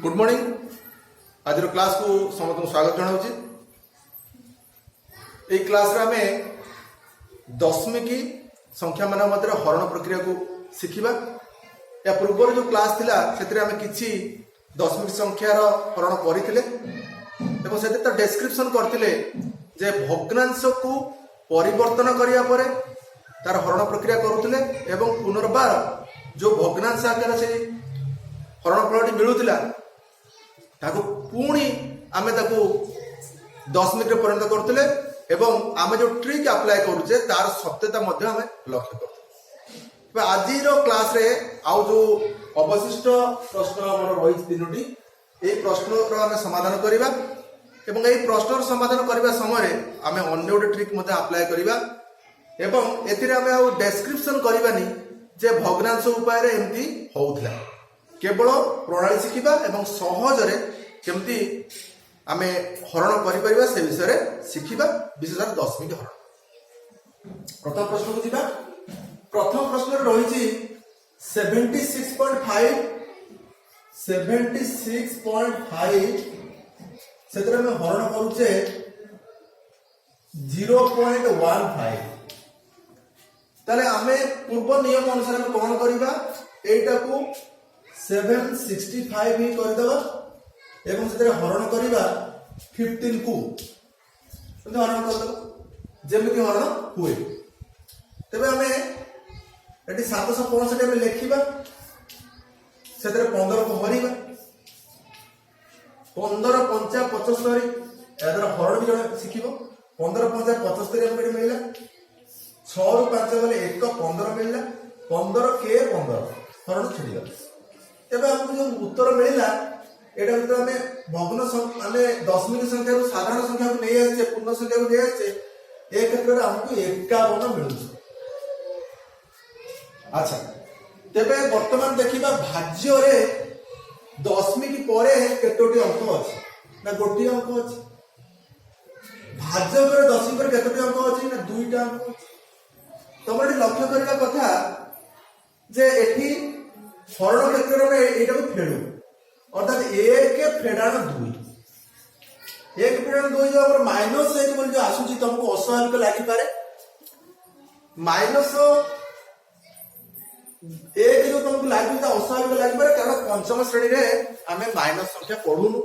Good morning. आज class को समस्त स्वागत जनाऊँ। ये क्लास रे आमे दशमिकी संख्या मान मध्य हरण प्रक्रिया को शिखिबा। या पूर्व जो क्लास थिला सेतरे आमे किछि दशमिक संख्यार हरण करथिले एवं सेते तो डिस्क्रिप्शन करथिले जे भग्नांश को परिवर्तन करिया परे तार हरण प्रक्रिया करूथिले एवं पुनर्बार जो भग्नांश आकार से हरण फलटी मिलुथिला ताको पुणी आमे ताको दशमिक रे परिणत करथिले एवं आमे जो ट्रिक अप्लाई करूचे तार सत्यता मध्य आमे लक्ष्य करथिले। आज क्लास रे आउ जो अवशिष्ट प्रश्न हमर रही तीनोटी ए प्रश्न रो आमे समाधान करिबा एवं ए प्रश्न समाधान करबा समय आमे अन्य गोटे ट्रिक मध्य अप्लाई करिबा एवं एथिरे आमे आउ डिस्क्रिप्शन करिबानी जे भग्नांश उपाय रे एमती होउथला। केवल प्रणाली शिखिबा एवं सहजरे केमती आमे हरण करि परिबा से विषय रे शिखिबा, विशेषतः दशमिक हरण। प्रथम प्रश्न को जिबा। प्रथम प्रश्न रे रहिछि 76.5 सेतरे में हरण करूचे 0.15। ताले आमे पूर्व नियम अनुसार में कोन करिबा एटा को 765 ही कर दबा एवं सेतरे हरण करिबा 15 को तो हरण कर दबा जेमिति हरण हुए। तबे हमें एटी 765 में लिखिबा सेतरे 15 को हरिबा 15 5 75 एदर हरण भी जण सिखिबो। 15 5 75 हमके मिलला 6 रु 5 गले 1 15 मिलला 15 के 15 हरण छुड़ी गला। तबे हमको जो उत्तर मिलला एटा भीतर हमें भग्न माने दशमिक संख्या को साधारण संख्या को नहीं आछे पूर्ण संख्या को नहीं आछे ए क्षेत्र रे हमको 51 मिलुछ। अच्छा तबे वर्तमान देखिबा भाज्य रे दशमिक परे केतोटी अंक अछि ना गोटी अंक अछि। भाज्य रे दशमिक पर केतोटी अंक अछि ना दुईटा अंक अछि। तमरे लक्ष्य करला कथा जे एठी हरण क्षेत्र में एटा को फेडू अर्थात 1 फेडाण 2 1 फेडाण 2 जो हमर माइनस 1 बोल जो आसुची तुमको अस्वाभाविक लागि पारे माइनस 1 जो तुमको लागि ता अस्वाभाविक लागि पारे कारण पंचम श्रेणी रे हमें माइनस संख्या पढुनु।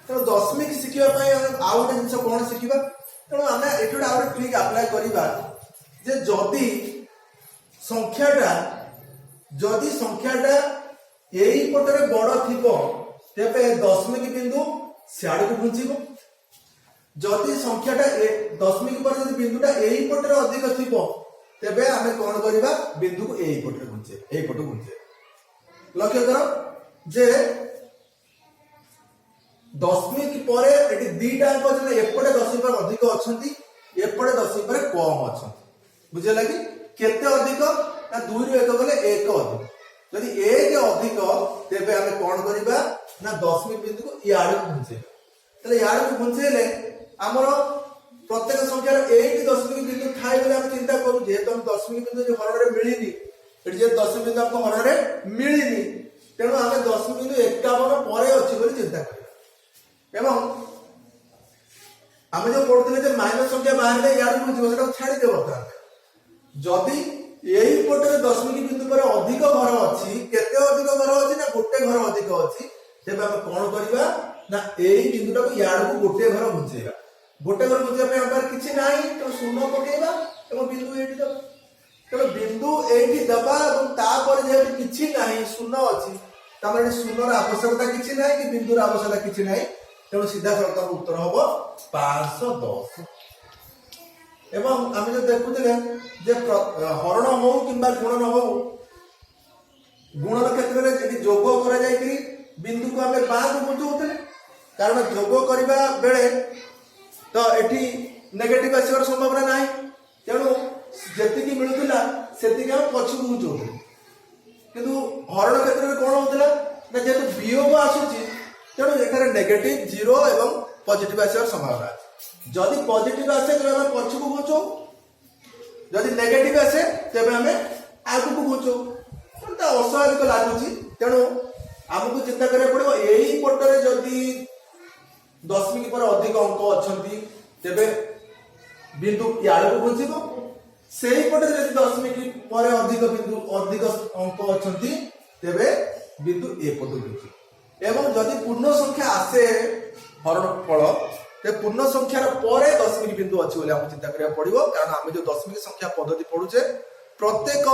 तो दशमिक शिखिबा पय आउ गोटे जिंस कोन शिखिबा तो हमें एठुडा आउ ट्रिक अप्लाई करिबा जे जदि संख्याटा एई पटरे बड़ थिबो तेबे दशमिक बिंदु सियाड़ को घुंचीबो। जदि संख्याटा दशमिक पर जदि बिंदुटा एई पटरे अधिक थिबो तेबे हमें कोन करिबा बिंदु को एई पटरे घुंचे। लक्ष्य करो जे दशमिक परे एटी दीटा अंक जे एपटे दशमिक पर अधिक अछंती एपटे दशमिक पर कम अछंती बुझे लागि केते अधिक ना 2 रु 1 गले 1 अधिक। यदि 1 अधिक तेबे हमें कोन करिबा ना दशमिक बिंदु को याड को घुंचे तले याड को घुंचेले हमर प्रत्येक संख्या 1 दशमिक बिंदु थाई बोले हम चिंता करू जे तुम दशमिक बिंदु जो हरण रे मिलिनी एटी जे दशमिक बिंदु आपको हरण रे मिलिनी तेणु हमें दशमिक बिंदु 51 परे अछि बोली चिंता करिबा। एवं हमें जो पढ़ुथिले जे माइनस संख्या बाहर ले याड को घुंचो सेटा छाडी दे बता जदि एई पटरे दशमिक बिंदु पर अधिक घर अछि केते अधिक घर अछि ना गोटे घर अधिक अछि तेबे हम कोन करिबा ना एई बिंदुटा को याड को गोटे घर घुंचेबा। गोटे घर घुंचेबा पे हमर किछि नाही तो शून्य पकेबा एवं बिंदु एठी दबा तो बिंदु एठी दबा एवं ता पर जे किछि नाही शून्य अछि तमरे शून्यर आवश्यकता किछि नाही कि बिंदुर आवश्यकता किछि नाही तेणु सीधा सड़क उत्तर हबो 510। एवं आम जो देखुले जे हरण हो किंबा गुणन हो गुणन क्षेत्र में जोग करा जाय बिंदु को आम बाँ को बुझौले कारण जोग करबा बेले तो एठी नेगेटिव आसवर संभावना नाही तेणु जेतिकी मिलुतला सेतिकी हम पछु को बुझौले किंतु हरण क्षेत्र में कोन होतला ना जेतु वियोग आसुची तेणु एखारे नेगेटिव 0 एवं पॉजिटिव आसवर संभावना है। जदि पॉजिटिव आसे तबे हम पछु को घुचो जदि नेगेटिव आसे तबे हमें आगु को घुचो तो अस्वाभाविक लागुची तेणु आमको चिंता करिया पड़ो एई पटरे जदि दशमिक पर अधिक अंक अछंती तेबे बिंदु यार को घुंचीबो सेही पटे जदि दशमिक पर अधिक अंक अछंती तेबे बिंदु ए पटु घुंचीबो एवं जदि पूर्ण संख्या आसे हरण फल ते पूर्ण संख्यार परे दशमिक बिंदु अछि बोले हमको चिंता करिया पड़िबो कारण हम जो दशमिक संख्या पद्धति पढुचे प्रत्येक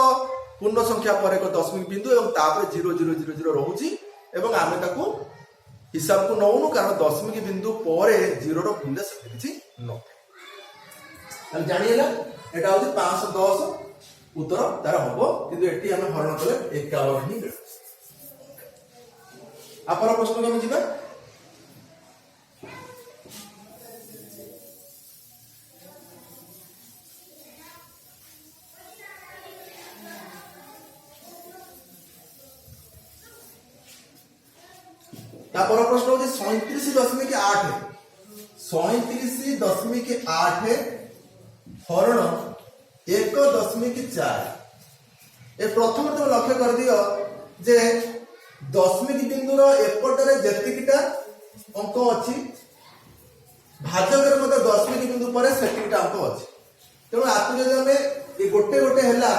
पूर्ण संख्या पर एक दशमिक बिंदु एवं तापर 0 0 0 0 रहुची एवं आमे ताकू हिसाब को नौनु कारण दशमिक बिंदु पर 0 रो मूल्य से किछि न हम जानिएला एटा होची 510 उत्तर तार हबो किंतु एटी हम हरण कले 51 ही मिल आपन प्रश्न को हम जिबा तापर प्रश्न होची 37.8 37.8 हरण 1.4 ए प्रथम तो लक्ष्य कर दियो जे दशमिक बिंदु रो एपटरे जतिकिटा अंक अछि भाजकर मते दशमिक बिंदु पर सेटिकिटा अंक अछि तेणु आतु जदि हमें ए गोटे गोटे हैला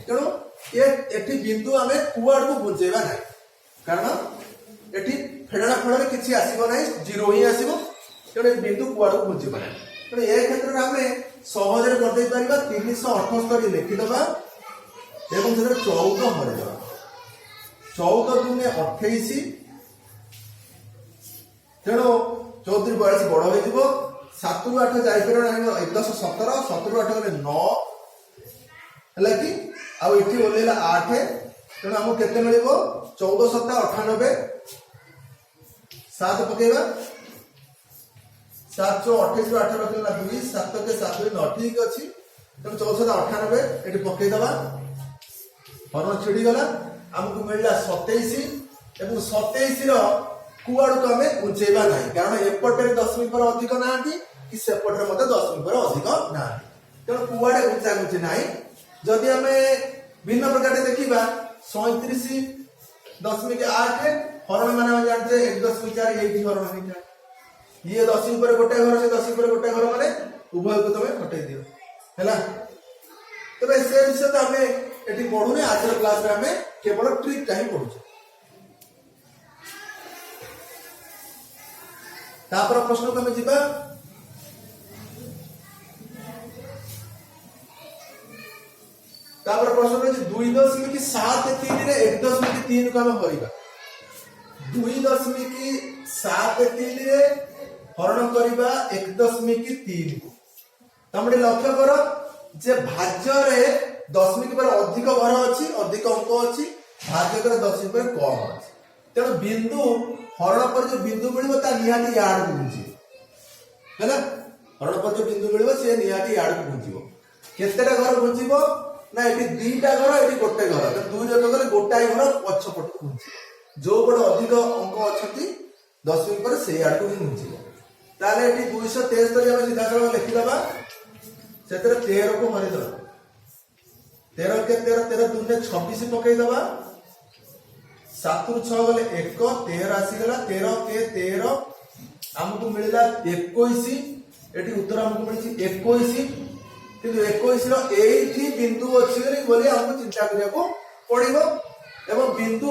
तेणु एठी बिंदु हमें कुआड को बुझेबा नै कारण एठी फेडना फଳରେ କିଛି ଆସିବ ନାହିଁ जीरो ही आसीबो तेणु बिंदु कुआड को बुझेबा नै तेणु ए क्षेत्र रे हमें सहजरे कर दे परिबा 378 लिखि दबा एवं जदि 14 भरे दबा 14 दुने 28 तेणु 14 42 बड़ हो जिवो 7 रु 8 जाई पर नाही 10 17 17 रु 8 गले 9 हला कि आ एठी ओलेला 8 तेणु हमको केते मिलिबो 14 7 98 7 पकेबा 7 28 रु 8 रखला 2 7 के 7 रे 9 ठीक अछि तेणु 14 98 एठी पके दबा हरण छिड़ी गला हमको मिलला 27 एवं 27 रो कुआड को हमें उंचेबा नाही कारण एपटे दशमिक पर अधिक नांती कि सेपटे मते दशमिक पर अधिक नांती तेणु कुआड उंचा उंचे नाही जदि हमें भिन्न प्रकार देखिबा 37.8 हरण माने हम जानते 1.4 एठी हरण नहीं जाए ये दशमिक पर गोटे घर से दशमिक पर गोटे घर माने उभय को तमे हटाई दियो हैला तबे से विषय तो हमें एठी पढुने आज क्लास रे हमें केवल ट्रिक टाइम पढुछ तापर प्रश्न को हमें जिबा तापर प्रश्न रे 2.73 रे 1.3 को हम करिबा 2.73 रे हरण करिबा 1.3 को तमडे लक्ष्य करो जे भाज्य रे दशमिक पर अधिक घर अछि अधिक अंक अछि भाज्य कर दशमिक पर कम अछि तेणु बिंदु हरण पर जो बिंदु मिलिबो ता निहाती याड को बुझी हैला हरण पर जो बिंदु मिलिबो से निहाती याड को बुझिबो केतेटा घर बुझिबो ना एटी दुईटा घर एटी गोटे घर तो दुई जन गले गोटाई घर पछ पट बुझी जो बड़ अधिक अंक अछंती दशमिक पर से याड को ही बुझिबो ताले एटी 273 हम सीधा सरल लिखि दबा सेतरे 13 को हरि दबा 13 के 13 13 दुने 26 पकई दबा 7 रु 6 गले 1 13 आसी गला 13 के 13 हमको मिलला 21 एटी उत्तर हमको मिलछि 21 किंतु 21 रो एठी बिंदु अछि बोली हमको चिंता करिया को पड़िबो एवं बिंदु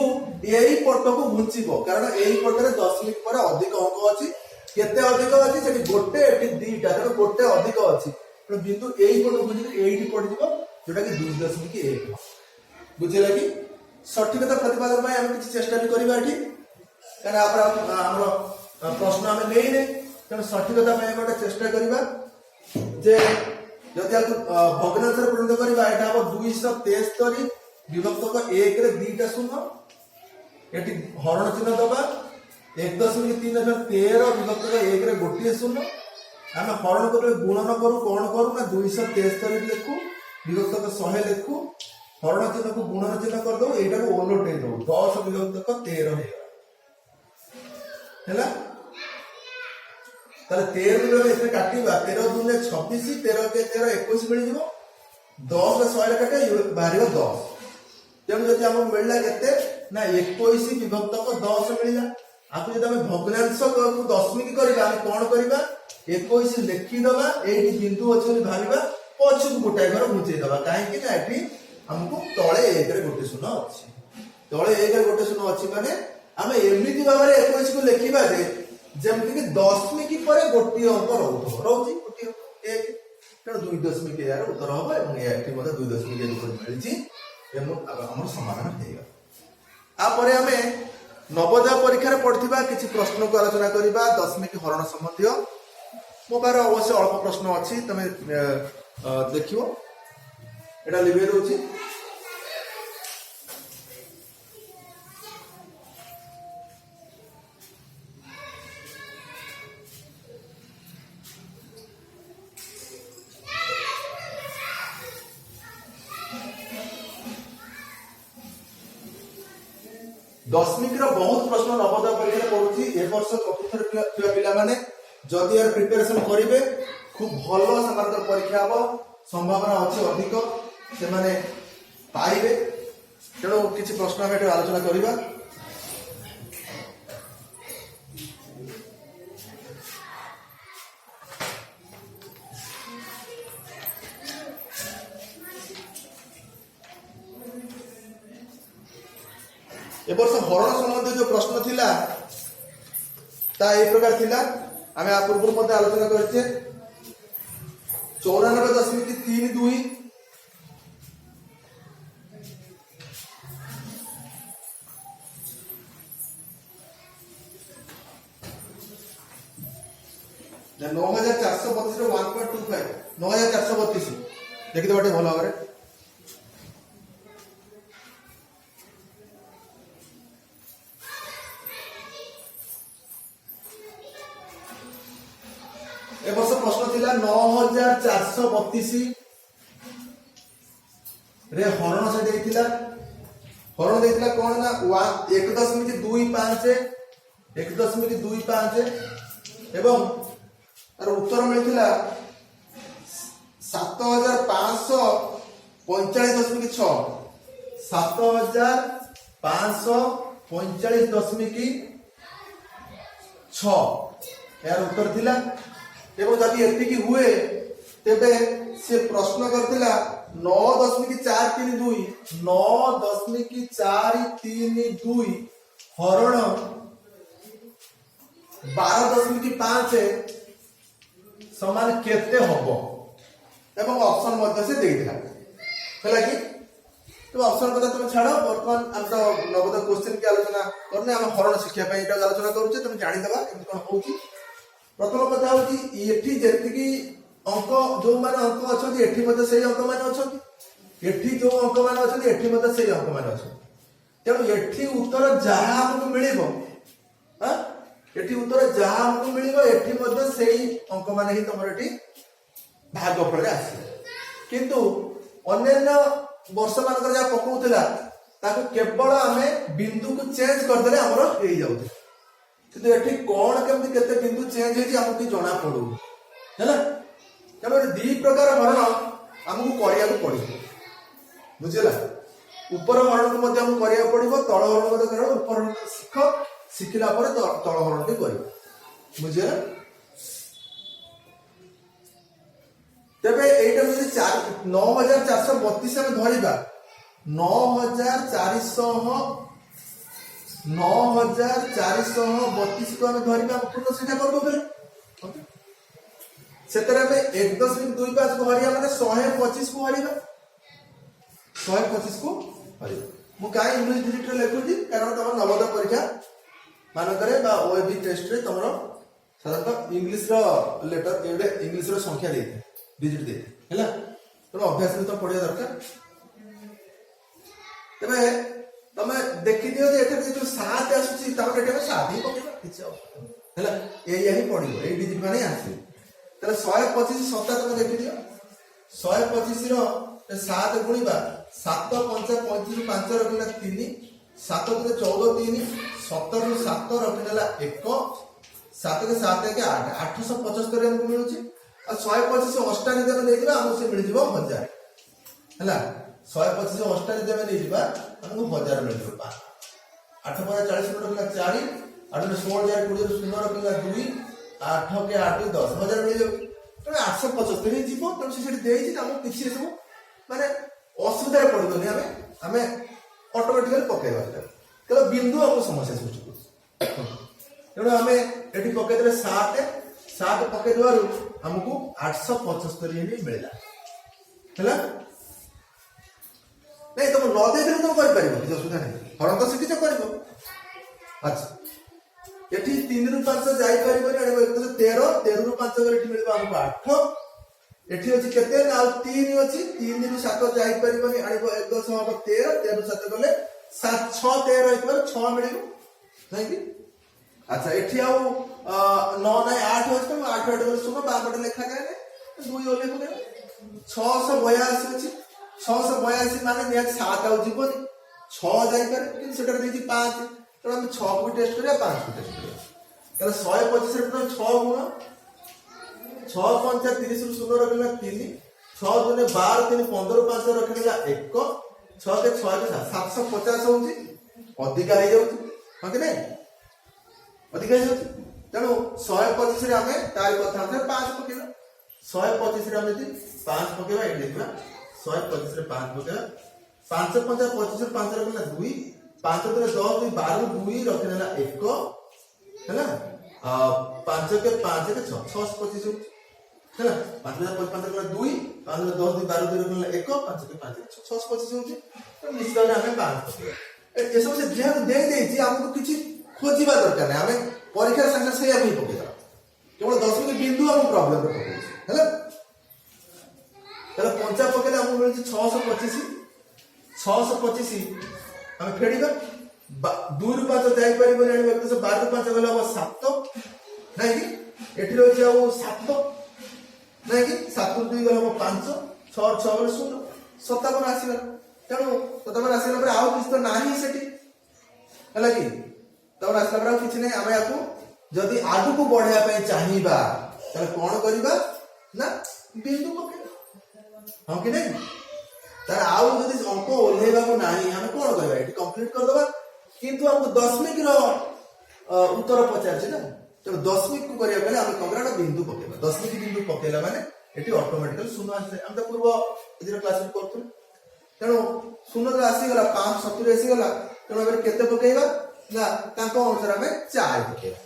एही पट को घुंचिबो कारण एही पटरे दशमिक पर अधिक अंक अछि केते अधिक अछि सेठी गोटे एठी दुईटा कारण गोटे अधिक अछि तो बिंदु एही पट घुंचि एही पड़ जिवो जोटा कि 2.1 बुझिला कि सठिकता प्रतिपादन में हम किछ चेष्टा भी करबा एठी कारण हमरो प्रश्न हमें नै नै कारण सठिकता में एटा चेष्टा करबा जे जदि भग्नांश रे परिणत करबा एटा हो 273 विभक्त को 1 रे 2टा शून्य एठी हरण चिन्ह दबा 1.3 13 विभक्त को 1 रे गोटे शून्य हम हरण करे गुणन करू कोन करू ना 273 लिखू विभक्त को 100 लिखू हरण चिन्ह को गुणन चिन्ह कर दो एटा को ओलटे दो 10 विभक्त को 13 हैला ताले 13 रे एते काटिबा 13 दुने 26 13 के 13 21 मिल जिवो 10 रे 100 रे काटे बाहरिबो 10 तेणु जदि हम मिलला केते ना 21 विभक्त 10 मिलला आपको जब हमें भग्नांश को दशमिक करबा हम कोन करबा 21 लिखि दबा एठी बिंदु अछि बोली भाबिबा पछकु गोटाय घर घुचै दबा काहे कि ना एठी हमको तळे 1 रे गोटे शून्य अछि तळे 1 रे गोटे शून्य अछि माने हमें एमिति भाबरे 21 को लिखिबा जे जेमति कि दशमिक परे गोटी अंक रहउछि गोटी 1 तेणु 2 यार उत्तर हम एवं एठी मते 2 ऊपर मिलछि एमु हमर समाधान हेगा आपर हमें नवोदय परीक्षा पढ़ा किसी प्रश्न को आलोचना करवा दशमिक हरण संबंधी मो पार अवश्य अल्प प्रश्न अच्छी तुम देख एटा लिभे दूसरी दशमिक बहुत प्रश्न नवोदय परीक्षा पड़ुची ए वर्ष चतुर्थ पिला माने जदि यार प्रिपरेशन करेंगे खूब भल से परीक्षा हम संभावना अच्छी अधिक से माने पाइबे तेणु किसी प्रश्न हम आलोचना करवा ए वर्ष हरण संबंधी जो प्रश्न थिला ता ए प्रकार थिला आमे आ पूर्व मध्ये आलोचना करछे 94.32 9432 रो 1.25 9432 देखि तो बाटे भलो भाबरे ए वर्ष प्रश्न थिला 9432 रे हरण से देथिला हरण देथिला कोन ना 1.25 1.25 एवं तार उत्तर मिलथिला 7545.6 7545.6 यार उत्तर थिला एवं जब एतिकी हुए तेबे से प्रश्न करथिला 9.432 9.432 हरण 12.5 समान केते हबो एवं ऑप्शन मध्ये से देथिला हला कि तो ऑप्शन कथा तुम छाड़ो वर्तमान हम तो नवोदय क्वेश्चन की आलोचना करने हम हरण शिक्षा पे एटा आलोचना करूचे तुम जानि देबा एमि कोन होउची प्रथम कथा होची एठी जेतिकी अंक जो माने अंक अछथि एठी मध्ये सेही अंक माने अछथि एठी जो अंक माने अछथि एठी मध्ये सेही अंक माने अछथि तेणु एठी उत्तर जहा हमको मिलिबो हां एठी उत्तर जहा हमको मिलिबो एठी मध्ये सेही अंक माने ही तमर एठी भागफल रे आसी किंतु अन्य वर्ष मानकर जा पकोउतला ताको केवल हमें बिंदु को चेंज कर देले हमर हेई जाउत किंतु एठी कोन केमति केते बिंदु चेंज हेजी हमको जणा पडू हैला तबे दी प्रकार हरण हमको करिया को पड़ी बुझला ऊपर हरण को मध्ये हमको करिया पड़िबो तळ हरण मध्ये करियो ऊपर हरण शिखिला पर तळ हरण के करियो बुझला तबे एटा मध्ये 9432 हम धरिबा 9432 को हम धरिबा पूर्ण संख्या करबो फिर सेतरे में 1.25 को हरिया माने 125 को हरिबा 125 को हरिबा मु काई इंग्लिश डिजिट रे लेखुजी कारण तम नवोदय परीक्षा मानकरे बा ओएबी टेस्ट रे तमरो साधारणतः इंग्लिश रो लेटर एबे इंग्लिश रो संख्या देते डिजिट दे हैला तो अभ्यास में तो पढ़िया दरकार तबे तमे देखि दियो जे एटा जो 7 आसुची तमे एटा 7 ही पकेबा किछ हैला एही पड़ियो एही डिजिट माने आसी तले 125 सत्ता तमे देखि दियो 125 रो 7 गुणिबा 7 5 35 5 रखिला 3 7 के 14 3 17 रो 7 रखिला 1 7 के 7 के 8 875 हमको मिलुची और 125 अष्टानी जब नहीं दिबा हमको से मिल जिवो 1000 हैला 125 अष्टानी जब नहीं दिबा हमको 1000 मिल जिवो 8 × 40 ରଖିଲା 4 8 × 16 20 0 ରଖିଲା 2 8 के 8 10 हजार मिल जाऊ तेणु 875 जीव तेणु से देती आमको किसी सब माने असुविधा पड़ोनी आम ऑटोमेटिकली पकईवा तेल बिंदु आमको समस्या सृष्टि कर तेणु आम ये पकईदे 7 पकईद आमको 875 मिलला है नहीं तुम न देखिए तुम कर किसी असुविधा नहीं हरण तो शिखिच कर अच्छा ये 3 ରୁ 5 जापर 13 13 ରୁ 5 मिल आमको 8 ये अच्छी केते 3 अच्छी 3 ରୁ 7 जापर 1 10 हम 13 13 ରୁ 7 गले 7 6 13 6 मिल नहीं अच्छा ये 9 9 8 अच्छे 8 8 शुण बापटे लेखा गए 2 ओले 682 अच्छी 682 माने निहत 7 आउ जीवन 6 जापर कि 5 तो हम 6 को टेस्ट करिया 5 को टेस्ट करिया 125 रे 6 गुण 6 5 30 ରୁ 0 रखला 3 6 दुने 12 3 15 5 रखला 1 6 के 6 के 750 होउची अधिका हो जाउची हां कि नहीं अधिका हो जाउची तेणु 125 रे हमें तार कथा से 5 पकेला 125 रे हम यदि 5 पकेबा ए देखबा 125 रे 5 पकेबा 5 5 25 रे 5 रखला 2 5 × 10 2 12 2 रखनेला 1 है ना 5 के 5 के 6 625 है ना 5 × 5 रखला 2 5 × 10 2 12 2 रखनेला 1 5 के 5 के 625 होची तो निश्चित भाव हमें 5 पकेबा ए सब से जेहा दे देची हमको किछि खोजिबा दरकार नै हमें परीक्षा संख्या से हम ही पकेबा केवल 10 के बिंदु हम प्रॉब्लम रे पकेछि हैला तले पंचा पकेले हमको मिलछि 625 हम फेड़ीबा 2 ରୁ 5 जाई परिबो जानि व्यक्ति से 12 ରୁ 5 गला 7 नहीं कि एठी रहि जाऊ 7 नहीं कि 7 ରୁ 2 गला 5 6 6 गला 0 57 आसीला तेणु 57 आसीला पर आउ किछ तो नाही सेठी हला कि तब आसीला पर किछ नै आमे याकू जदी आगु को बढ़िया पे चाहिबा तले कोन करिबा ना बिंदु पके हम कि नहीं तार आउ जदी अंक ओल्हेबा को नाही हम कोन करबा एठी कंप्लीट कर देबा किंतु हमको दशमिक रो उत्तर पचार छै ना तो दशमिक को करिया बेले हम कमराटा बिंदु पकेबा दशमिक बिंदु पकेला माने एठी ऑटोमेटिकली शून्य आसे हम तो पूर्व इधर क्लास में करथु तेनो शून्य तो आसी गला 570 आसी गला तेनो अगर केते पकेबा ना ताको अनुसार हमें 4 पकेबा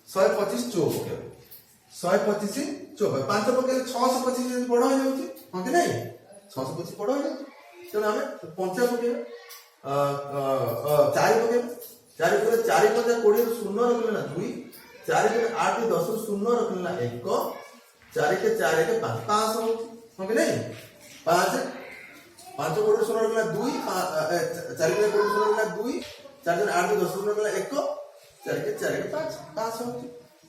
125 चो पकेबा 125 चो 5 पकेले 625 बड़ हो जाउची हां कि नहीं 625 बड़ हो जाउची तेनो हमें 50 पकेबा 4 पकेबा 4 पर 4 50 20 ରୁ 0 रखलेना 2 4 के 8 ରୁ 10 ରୁ 0 रखलेना 1 4 के 4 के 5 5 हो हो कि नहीं 5 5 को 0 रखलेना 2 4 के 0 रखलेना 2 4 के 8 ରୁ 10 ରୁ रखलेना 1 4 के 4 के 5 5 हो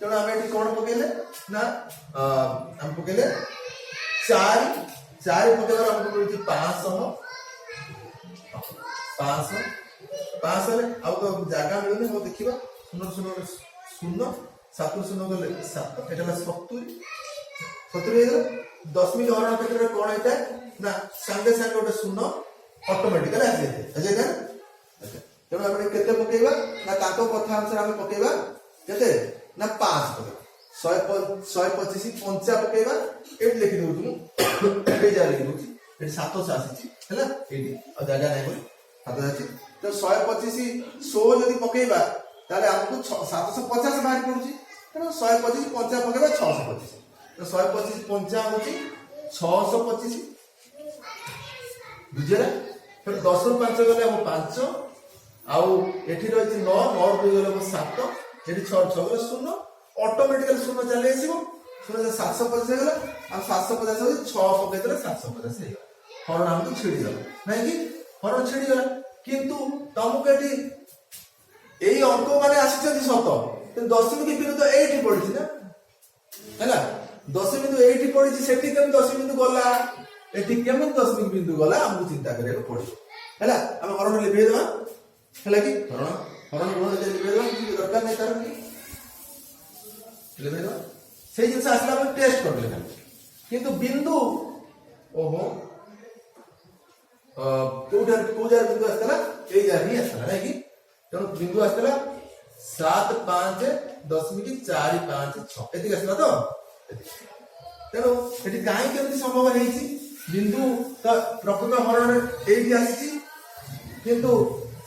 तेणु हम एठी कोन पकेले ना हम पकेले 4 पकेला हमको मिलछि 500 500 आउ तो जगह मिलने वो देखिबा 0 0 7 0 गले 7 एटा 70 70 हे 10 मिल हरण क्षेत्र कोन हेता ना संगे संगे गोटे 0 ऑटोमेटिकली आ जाय अजे ना तेणु हम केते पकेबा ना ताको कथा अनुसार हम पकेबा केते ना 5 पकेबा 125 50 पकेबा एट लिखि दउ तुम ए जा लिखि दउ एट 700 आसी हैला एटी आ जगह नै बोली 700 आसी तो 125 100 यदि पकेबा ताले हमको 750 बाहर पड़ुची तेणु 125 50 पकेबा 625 तो 125 50 होची 625 बुझेला फिर 10 ରୁ 5 गले हम 5 आउ एठी रही 9 9 ରୁ गले 7 एठी 6 6 गले 0 ऑटोमेटिकली 0 चले आसीबो 0 750 गला हम 750 हो 6 पके देले 750 हे हरण हमको छिड़ी गला नहीं कि हरण छिड़ी गला किंतु तुमको एठी एई अंक माने आसीचंती सत तो दशमिक बिंदु 8 पड़िछि ना हैला दशमिक बिंदु 8 पड़िछि सेठी केम दशमिक बिंदु गला एठी केम दशमिक बिंदु गला हमको चिंता करे पड़ो हैला हम हरण लिखि देबा हैला कि हरण गुण लिखि देबा कि दरकार नै तार लिखि देबा से जिंस आसला हम टेस्ट कर लेना किंतु बिंदु ओहो कोजार बिंदु आसला ए जा नहीं आसला नहीं कि तेणु बिंदु आसला 7.5.45 एति आसला तो तेणु एटी काहे केमति संभव हेछि बिंदु तो प्रकृत हरण एठी आसी किंतु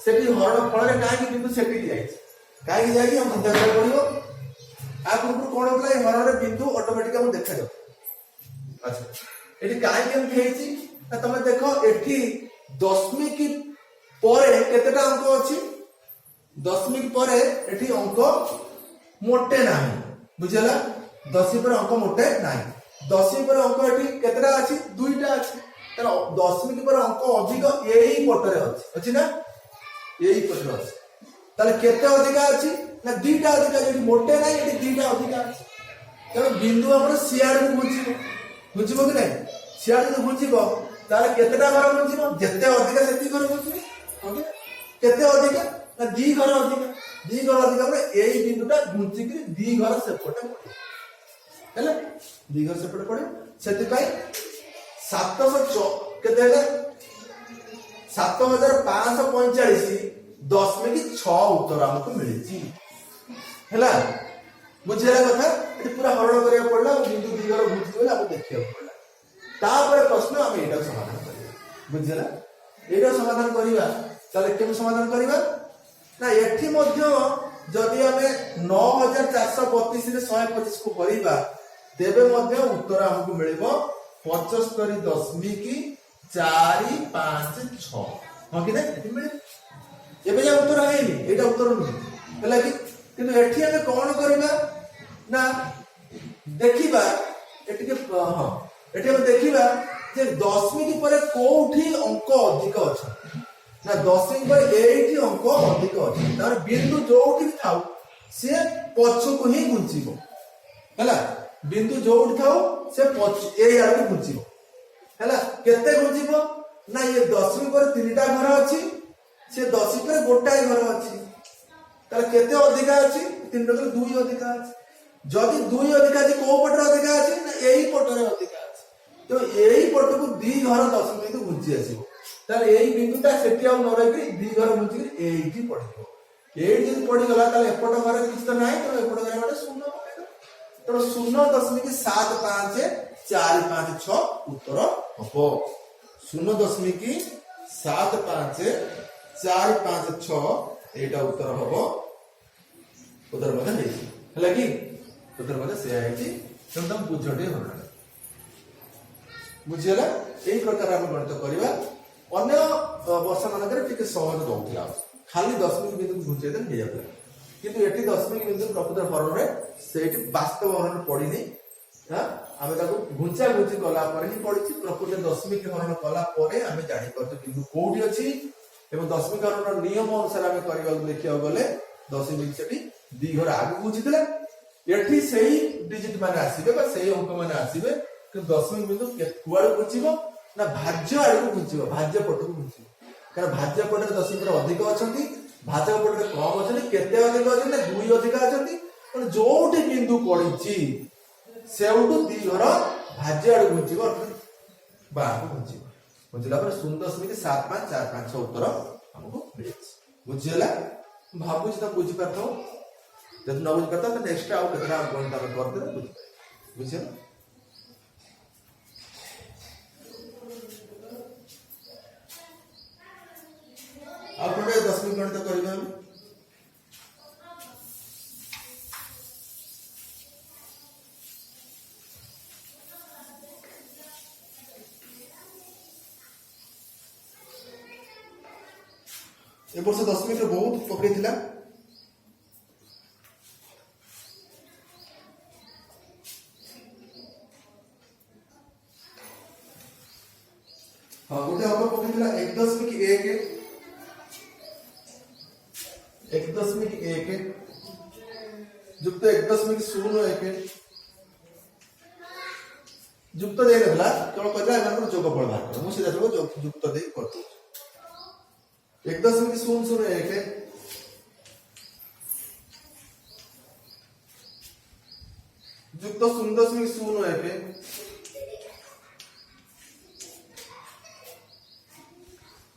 सेठी हरण फल रे काहे बिंदु सेठी दियाइछि काहे जाई हम चिंता कर पड़ियो आ पूर्व कोन होतला ए हरण रे बिंदु ऑटोमेटिक हम देखा जाउ अच्छा एठी काहे केमति हेछि ना तमे देखो एठी दशमिक परे केतेटा अंक अछि दशमिक परे एठी अंक मोटे नाही बुझला दशमिक पर अंक मोटे नाही दशमिक पर अंक एठी केतेटा अछि दुईटा अछि तर दशमिक पर अंक अधिक एही पटरे अछि ना एही पटरे अछि ताले केते अधिक अछि ना दुईटा अधिक जेठी मोटे नाही एठी दुईटा अधिक अछि तर बिंदु हमर सियार को बुझिबो कि नाही सियार को बुझिबो ताले केतेटा घर बुझिबो जेते अधिक सेति घर बुझिबो ओके केते अधिक ना दी घर अधिक हमरे एही बिंदुटा घुंची कि दी घर सेपटे पड़े हेले दी घर सेपटे पड़े सेति पई 700 केते हेले 7545.6 उत्तर हमको मिलिछि हैला बुझिला कथा एटी पूरा हरण करिया पड़ला बिंदु दी घर घुंची बोले आपको देखिया पड़ला तापर प्रश्न हम एटा समाधान करिया बुझिला एटा समाधान करिया चले केम समाधान करिया ना एठी मध्य जदि हमें 9432 रे 125 को करिबा तेबे मध्य उत्तर हमको मिलिबो 75.456 हां कि नै एठी मिले एबे जे उत्तर हेनी एटा उत्तर नै हला कि किंतु एठी हमें कोन करिबा ना देखिबा एठी के हां एठी हम देखिबा जे दशमिक पर कोठी अंक अधिक अछि ना दशमिक पर एठी अंक अधिक अछि तार बिंदु जोठी थाउ से पछ को ही गुंचिबो हला बिंदु जोठी थाउ से पछ ए आड़ गुंचिबो हला केते गुंचिबो ना ये दशमिक पर तीनटा घर अछि से दशमिक पर गोटाई घर अछि तार केते अधिक अछि तीनटा तो दुई अधिक अछि जदि दुई अधिक अछि को पटर अधिक अछि ना एही पटर अधिक अछि तो एही पट को दी घर दशमिक तो गुंची आसीबो तार एही बिंदुटा सेठी आ न रहि कि दी घर गुंची एही पड़िबो एही जदि पड़ी गला ताले एपट घर किछ तो नाही तो एपट घर माने शून्य पकेदो तो 0.7546 उत्तर हबो 0.7546 एटा उत्तर हबो उत्तर मते नै हला कि उत्तर मते से आइछि एकदम बुझटे होना बुझियला एही प्रकार हम गणित करिबा अन्य वर्ष मानकर टिके सहज दउथिला खाली दशमिक बिंदु घुंचे देन हे जातला किंतु एठी दशमिक बिंदु प्रकृत हरण रे सेठी वास्तव हरण पड़ी नै हां आमे ताको घुंचा घुंची कला पर ही पड़ी छि प्रकृत दशमिक हरण कला परे आमे जानि परते बिंदु कोठी अछि एवं दशमिक हरण नियम अनुसार आमे करिबा देखियो गले दशमिक सेठी दी घर आगु घुंचीतला एठी सेही डिजिट माने आसीबे बा सेही अंक माने आसीबे कि दशमिक बिंदु कुआड़ घुंचीबो ना भाज्य आड़ू घुंचीबो भाज्य पटको घुंचीबो कारण भाज्य पटरे दशमिक अधिक अछंती भाज्य पटरे कम अछंती केते अधिक अछंती ना दुई अधिक अछंती पण जोठी बिंदु पड़ीची सेउटु दी घर भाज्य आड़ू घुंचीबो बाहर घुंचीबो बुझला पर 0.7545 उत्तर हमको मिलेछि बुझियला भाबुछि त बुझि पाथो जब न बुझि पाथो त नेक्स्ट आउ केतरा गणित हम करते बुझि बुझियला आपने दशमिक गणित करिबा हम ए वर्ष दशमिक रे बहुत पकड़िथिला हां गोटे हम पकड़िथिला 1.1 युक्त 1.01 युक्त दे देला केवल कहला एमन जोगफल बाहर कर मु सीधा युक्त दे करतो 1.001 युक्त 0.01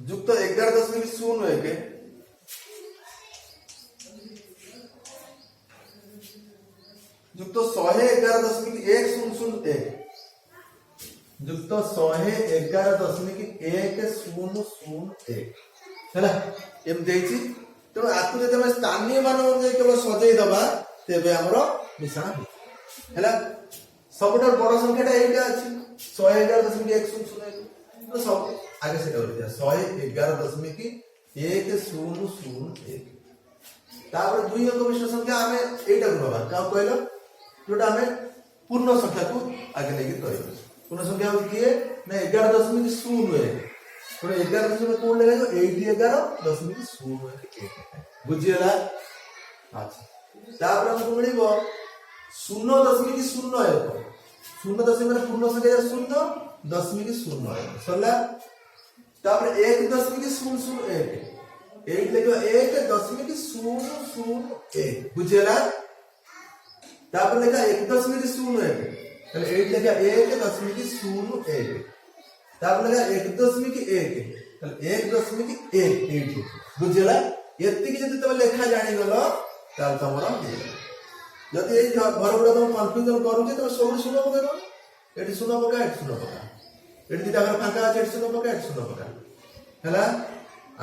युक्त 11.01 111 ଯୁକ୍ତ 111.101 ହେଲା ଏମିତି ହେଇଛି। ତେଣୁ ଆକୁ ଯଦି ଆମେ ସ୍ଥାନୀୟ ମାନ ଅନୁଯାୟୀ କେବଳ ସଜେଇ ଦବା ତେବେ ଆମର ମିଶାଣ ହେଲା। ସବୁଠାରୁ ବଡ ସଂଖ୍ୟାଟା ଏଇଟା ଅଛି 111.100 ତ ସବୁ ଆଗେ ସେଟା କରିଦିଆ 111.101। ତାପରେ 2 ଅଙ୍କ ବିଶିଷ୍ଟ ସଂଖ୍ୟା ଆମେ ଏଇଟାକୁ ନବା କାହା କହିଲ ଯୋଉଟା ଆମେ ପୂର୍ଣ୍ଣ ସଂଖ୍ୟାକୁ ଆଗେ ନେଇକି କରିବା। ପୂର୍ଣ୍ଣ ସଂଖ୍ୟା ହଉଛି କିଏ ନା 11.01 ପୁଣି 11 କୋଉଠି ଲେଖାଯିବ ଏଇଠି 11.01 ବୁଝିହେଲା। ଆଚ୍ଛା ତାପରେ ଆମକୁ ମିଳିବ 0.01 0.1 ପୂର୍ଣ୍ଣ ସଂଖ୍ୟା 0.01 ସରିଲା। ତାପରେ 1.001 ଏଇଠି ଲେଖିବ 1.001 ବୁଝିହେଲା। ତାପରେ ଲେଖା 1.01 ତାହେଲେ ଏଇଠି ଲେଖା 1.01 ତାପରେ ଲେଖା 1.1 ତାହେଲେ 1.1 ଏଇଠି ବୁଝିହେଲା। ଏତିକି ଯଦି ତମେ ଲେଖା ଜାଣିଗଲ ତାହେଲେ ତମର ଯଦି ଏଇ ଘର ଗୁଡା ତମ କନଫ୍ୟୁଜନ କରୁଛି ତମେ ସବୁଠି ଶୂନ ପକେଇବ। ଏଠି ଶୂନ ପକା ଏଠି ଶୂନ ପକା ଏଠି ଦିଟା ଘର ଫାଙ୍କା ଅଛି ଏଠି ଶୂନ ପକା ଏଠି ଶୂନ ପକା ହେଲା।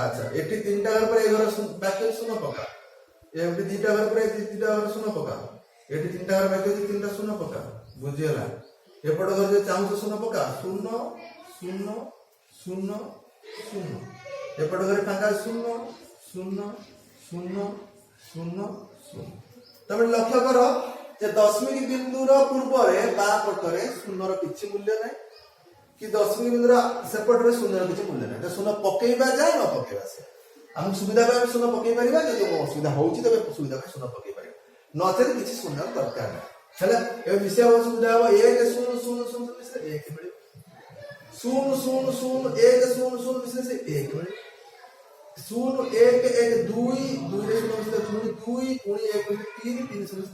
ଆଚ୍ଛା ଏଠି ତିନିଟା ଘର ପରେ ଏ ଘର ବାକି ଶୂନ ପକା ଏଠି ଦିଟା ଘର ପରେ ଦିଟା ଘର ଶୂନ ପକା ଏଠି ତିନିଟା ଘର ବାକି ଅଛି ତିନିଟା ଶୂନ ପକା ବୁଝିହେଲା। ଏପଟ ଘର ଯଦି ଚାହୁଁଛ ଶୂନ ପକା 0 0 0 0 ଏପଟ ଘରେ ଫାଙ୍କା 0 0 0 0 0। ତମେ ଲକ୍ଷ୍ୟ କର ଯେ ଦଶମିକ ବିନ୍ଦୁର ପୂର୍ବରେ ବା ପଟରେ ଶୂନର କିଛି ମୂଲ୍ୟ ନାହିଁ କି ଦଶମିକ ବିନ୍ଦୁର ସେପଟରେ ଶୂନର କିଛି ମୂଲ୍ୟ ନାହିଁ। ଶୂନ ପକେଇବା ଯା ନ ପକେଇବା ସେ ଆମକୁ ସୁବିଧା ପାଇଁ ଆମେ ଶୂନ ପକେଇ ପାରିବା ଯଦି ଅସୁବିଧା ହଉଛି ତେବେ ସୁବିଧା ପାଇଁ ଶୂନ ପକେଇ ପାରିବା ନଚେତ କିଛି ଶୂନର ଦରକାର ନାହିଁ ହେଲା। ଏବେ ମିଶିବା ସୁବିଧା ହବ 1 0 0 0 ମିଶିଲେ 1 ମିଳିବ 0 0 0 1 0 0 ମିଶିଲେ ସେ 1 ମିଳିବ 0 1 1 2 2 ରେ 0 ମିଶିଲେ 2 2 ପୁଣି 1 ମିଶିଲେ 3 3 ମିଶିଲେ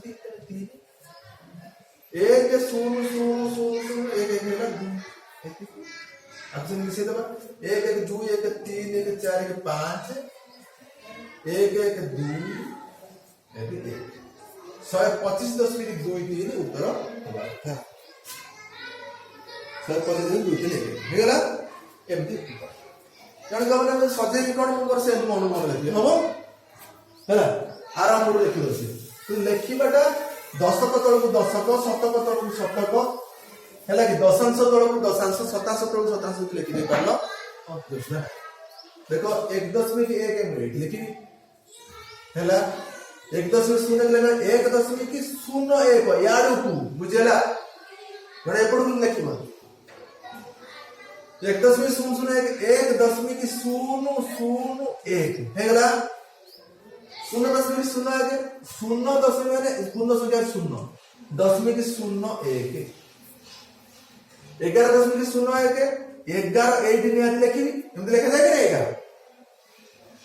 3 1 0 0 0 0 1 1 ହେଲା 2 आपसे मिसे दबा 1 1 2 1 3 1 4 1 5 1 1 2 1 125.23 उत्तर होगा 125.23 हेगला एमती जण गमन सजे कोन वर्ष से मन मन लेखि हबो हैला आराम रो लेखि अछि तू लेखिबाटा दशक तळकु दशक शतक तळकु शतक हैला कि दशांश तळकु दशांश शतांश तळकु शतांश लेखि दे पारलो देखो 1.1 मिनिट लिखि हैला 1.0 लेना 1.01 याडू को बुझेला बड़े एपड़ को लिखिबो 1.001 1.001 हेगला 0.01 0 माने पूर्ण संख्या 0 0.01 11.01 11 8 निहाती लिखिबी एमति लिखा जाय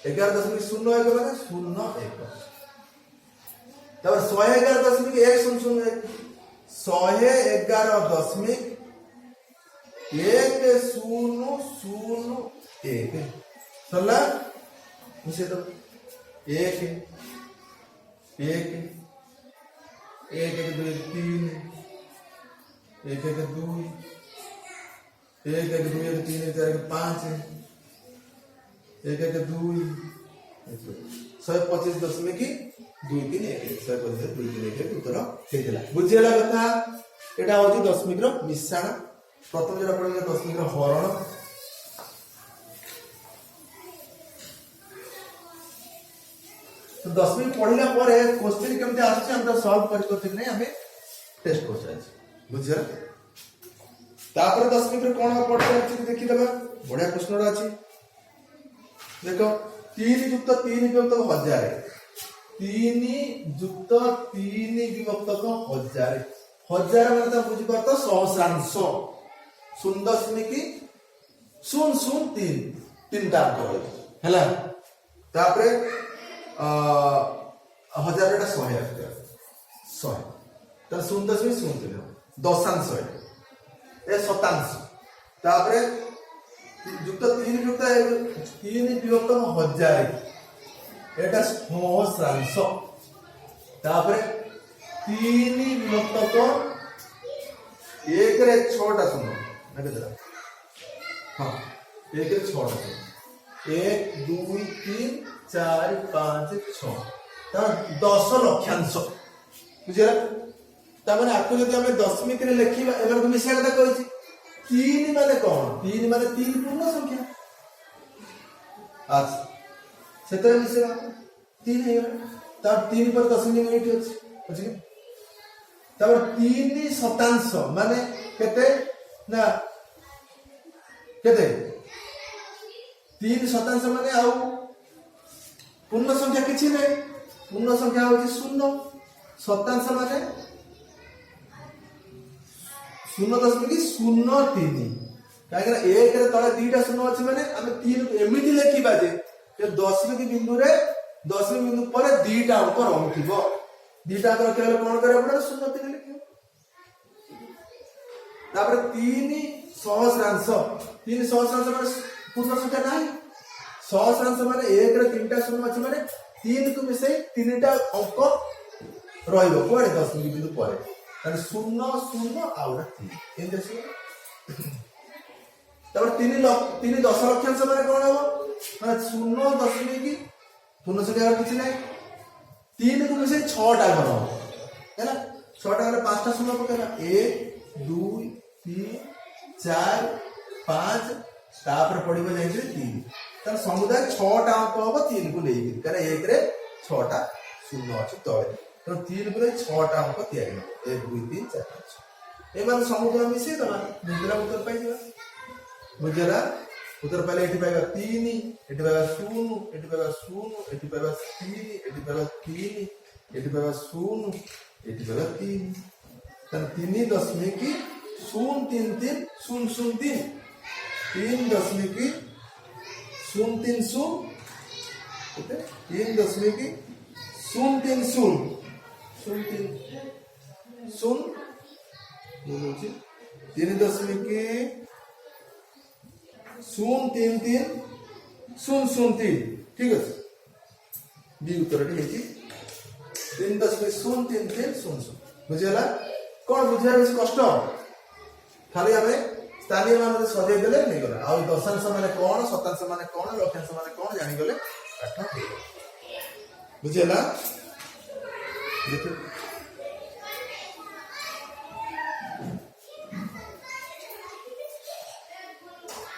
कि 11 11.01 माने 01 तब 111.100 111.1001 सरला मुझे तो 1 1 1 1 2 3 1 1 2 1 1 2 3 4 5 1 1 2 125.2 3 1 125.2 3 उत्तर हेला बुझिला कथा एटा होची दशमिक रो मिश्रण प्रथम जेटा पढले दशमिक रो हरण तो दशमिक पढिला परे क्वेश्चन केमते आछी हम सॉल्व करि करथिक नै हमें टेस्ट क्वेश्चन बुझिला तापर दशमिक रो कोन पढले अछि देखि देबा बढिया प्रश्न रा अछि देखो 3 युक्त 3 विभक्त 1000 3 युक्त 3 विभक्त 1000 1000 माने त बुझि पात सहस्रांश 0.003 तीनटा अंक हैला तापरे 1000 टा 100 आस्ते 100 त 0.03 दशांश ए शतांश तापरे युक्त 3 युक्त 3 विभक्त 1000 एटा सहस्रांश तापरे 3 विभक्त एक रे 6टा शून्य हाँ एक रे 6टा शून्य 1 2 3 4 5 6 10 लक्षांश बुझे ताମାନେ आपको जब हमें दशमिक रे लिखिबा एमन को मिसिया कथा कहछि 3 माने कोन 3 माने 3 पूर्ण संख्या अच्छा सेतरे मिसिया 3 है तब 3 पर दशमिक एठी अछि बुझि तब 3 शतांश माने केते ना केते 3 शतांश माने आउ पूर्ण संख्या किछि नै पूर्ण संख्या होछि 0 शतांश माने 0.03 काहे एक रे तळे दीटा शून्य अछि माने हम 3 एमिति लेखिबा जे दशमिक बिंदु रे दशमिक बिंदु पर दीटा अंक रहथिबो दीटा अंक केवल कोन करे पड़े 0.3 लिखियो तापर 3 सहस्रांश माने पूर्ण संख्या नाही सहस्रांश माने एक रे 3टा शून्य अछि माने 3 को मिसे 3टा अंक रहइबो कोडे दशमिक बिंदु परे ताने 0 0 आउरा 3 एन देखियो तापर 3 10 लक्षांश माने कोन हो माने 0.0 पूर्ण संख्या किछि नै 3 को मिसे 6टा घर हैना 6टा घरे 5टा शून्य पकेला 1 2 3 4 5 तापर पडिबो जाई 3 तर समुदाय 6टा अंक हो 3 को लेई करे 1 रे 6टा शून्य अछि तळे तो 3 को 6टा अंक तयारी 1 2 3 4 5 ए मान समुदाय मिसे दमा निद्रा उत्तर पाइ दिबा बुझला उत्तर पाइले एठी पाइबा 3 एठी पाइबा 0 एठी पाइबा 0 एठी पाइबा 3 एठी पाइबा 3 एठी पाइबा 0 एठी पाइबा 3 तर 3.033 003 3.030 ओके 3.030 ठीक है बी उत्तर टी 3.033 बुझेला कौन बुझार कष्ट खाली हमें स्थानीय मान सजाई देले नहीं गला आ दशांश माने कौन शतांश माने कौन लक्षांश माने कौन जानि गले पाठ बुझेला देखो